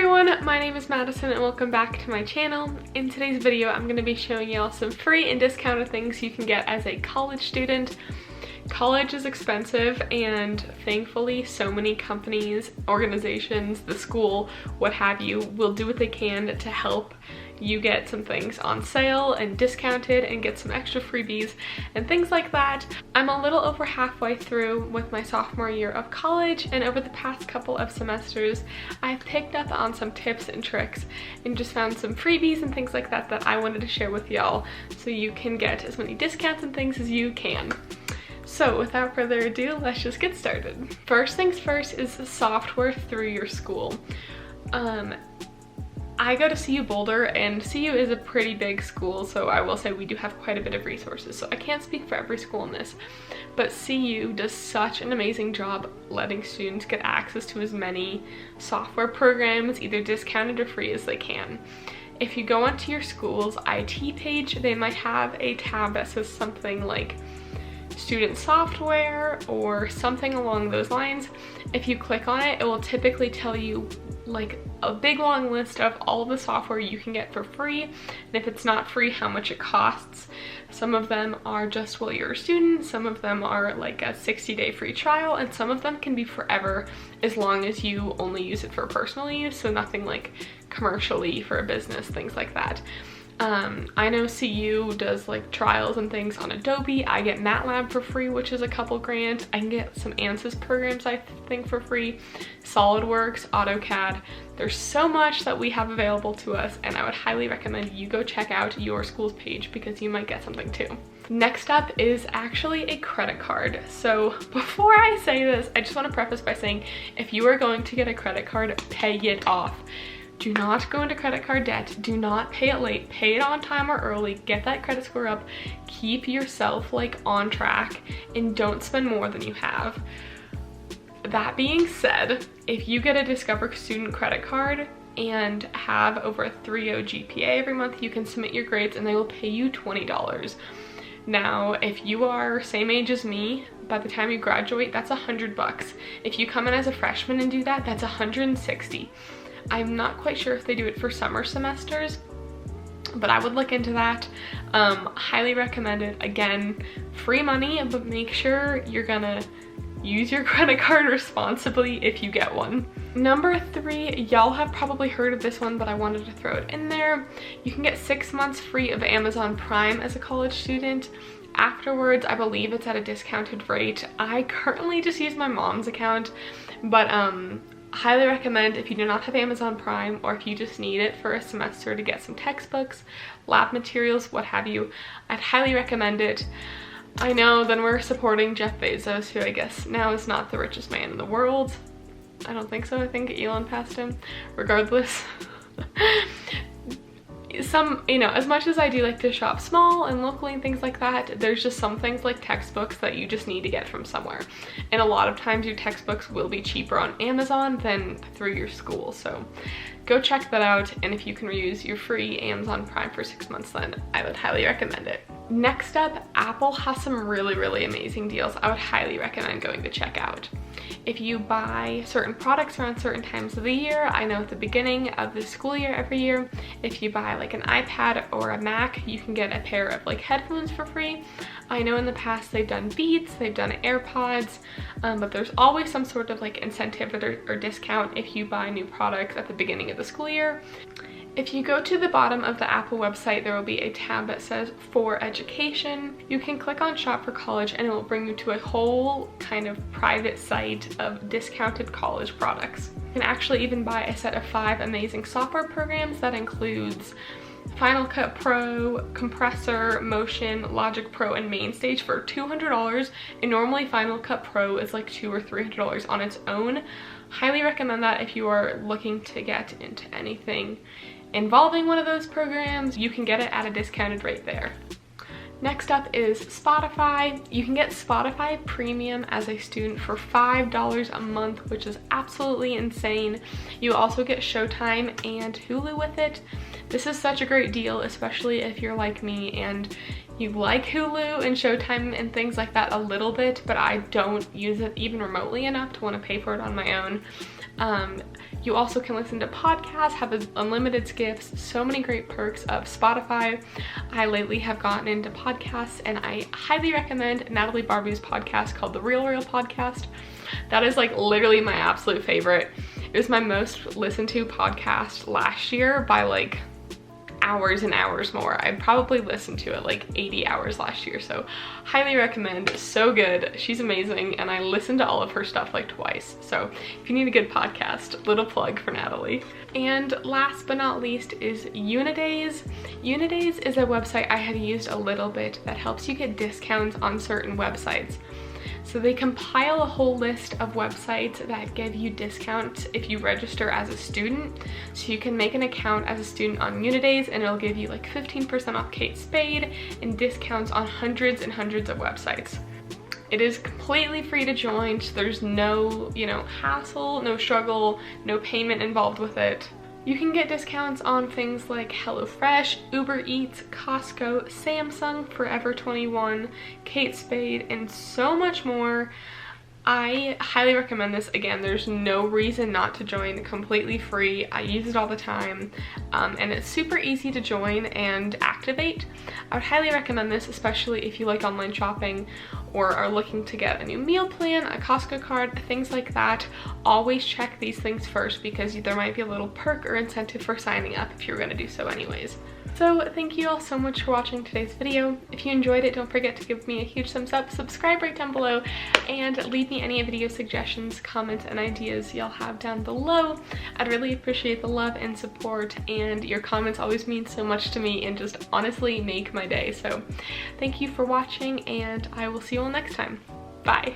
everyone, my name is Madison and welcome back to my channel. In today's video, I'm going to be showing y'all some free and discounted things you can get as a college student. College is expensive and thankfully so many companies, organizations, the school, what have you, will do what they can to help you get some things on sale and discounted and get some extra freebies and things like that. I'm a little over halfway through with my sophomore year of college, and over the past couple of semesters I've picked up on some tips and tricks and just found some freebies and things like that that I wanted to share with y'all so you can get as many discounts and things as you can. So without further ado, let's just get started. First things first is the software through your school. I go to CU Boulder, and CU is a pretty big school, so I will say we do have quite a bit of resources, so I can't speak for every school in this, but CU does such an amazing job letting students get access to as many software programs, either discounted or free, as they can. If you go onto your school's IT page, they might have a tab that says something like student software or something along those lines. If you click on it, it will typically tell you like a big long list of all the software you can get for free, and if it's not free, how much it costs. Some of them are just while you're a student, some of them are like a 60-day free trial, and some of them can be forever as long as you only use it for personal use, so nothing like commercially for a business, things like that. I know CU does like trials and things on Adobe. I get MATLAB for free, which is a couple grand. I can get some ANSYS programs I think for free, SolidWorks, AutoCAD. There's so much that we have available to us, and I would highly recommend you go check out your school's page because you might get something too. Next up is actually a credit card. So before I say this, I just want to preface by saying if you are going to get a credit card, pay it off. Do not go into credit card debt. Do not pay it late. Pay it on time or early. Get that credit score up. Keep yourself like on track and don't spend more than you have. That being said, if you get a Discover student credit card and have over a 3.0 GPA every month, you can submit your grades and they will pay you $20. Now, if you are same age as me, by the time you graduate, that's $100. If you come in as a freshman and do that, that's $160. I'm not quite sure if they do it for summer semesters, but I would look into that. Highly recommend it. Again, free money, but make sure you're gonna use your credit card responsibly if you get one. Number 3, y'all have probably heard of this one, but I wanted to throw it in there. You can get 6 months free of Amazon Prime as a college student. Afterwards, I believe it's at a discounted rate. I currently just use my mom's account, but highly recommend if you do not have Amazon Prime, or if you just need it for a semester to get some textbooks, lab materials, what have you, I'd highly recommend it. I know then we're supporting Jeff Bezos, who I guess now is not the richest man in the world. I don't think so. I think Elon passed him. Regardless. As much as I do like to shop small and locally and things like that, there's just some things like textbooks that you just need to get from somewhere. And a lot of times your textbooks will be cheaper on Amazon than through your school. So go check that out. And if you can use your free Amazon Prime for 6 months, then I would highly recommend it. Next up, Apple has some really amazing deals I would highly recommend going to check out. If you buy certain products around certain times of the year, I know at the beginning of the school year every year, if you buy like an iPad or a Mac, you can get a pair of like headphones for free. I know in the past they've done Beats, they've done AirPods, but there's always some sort of like incentive or discount if you buy new products at the beginning of the school year. If you go to the bottom of the Apple website, there will be a tab that says For Education. You can click on Shop for College and it will bring you to a whole kind of private site of discounted college products. You can actually even buy a set of 5 amazing software programs that includes Final Cut Pro, Compressor, Motion, Logic Pro, and MainStage for $200, and normally Final Cut Pro is like $200 or $300 on its own. Highly recommend that if you are looking to get into anything involving one of those programs. You can get it at a discounted rate there. Next up is Spotify. You can get Spotify Premium as a student for $5 a month, which is absolutely insane. You also get Showtime and Hulu with it. This is such a great deal, especially if you're like me and you like Hulu and Showtime and things like that a little bit, but I don't use it even remotely enough to want to pay for it on my own. You also can listen to podcasts, have unlimited gifts, so many great perks of Spotify. I lately have gotten into podcasts, and I highly recommend Natalie Barbeau's podcast called The Real Podcast. That is like literally my absolute favorite. It was my most listened to podcast last year by like hours and hours more. I probably listened to it like 80 hours last year, so highly recommend. So good. She's amazing, and I listened to all of her stuff like twice. So if you need a good podcast, little plug for Natalie. And last but not least is Unidays. Unidays is a website I had used a little bit that helps you get discounts on certain websites. So they compile a whole list of websites that give you discounts if you register as a student. So you can make an account as a student on Unidays, and it'll give you like 15% off Kate Spade and discounts on hundreds and hundreds of websites. It is completely free to join, so there's no, hassle, no struggle, no payment involved with it. You can get discounts on things like HelloFresh, Uber Eats, Costco, Samsung, Forever 21, Kate Spade, and so much more. I highly recommend this. Again, there's no reason not to join, completely free. I use it all the time, and it's super easy to join and activate. I would highly recommend this, especially if you like online shopping or are looking to get a new meal plan, a Costco card, things like that. Always check these things first, because there might be a little perk or incentive for signing up if you're going to do so anyways. So thank you all so much for watching today's video. If you enjoyed it, don't forget to give me a huge thumbs up, subscribe right down below, and leave me any video suggestions, comments, and ideas y'all have down below. I'd really appreciate the love and support, and your comments always mean so much to me and just honestly make my day. So thank you for watching, and I will see you all next time. Bye.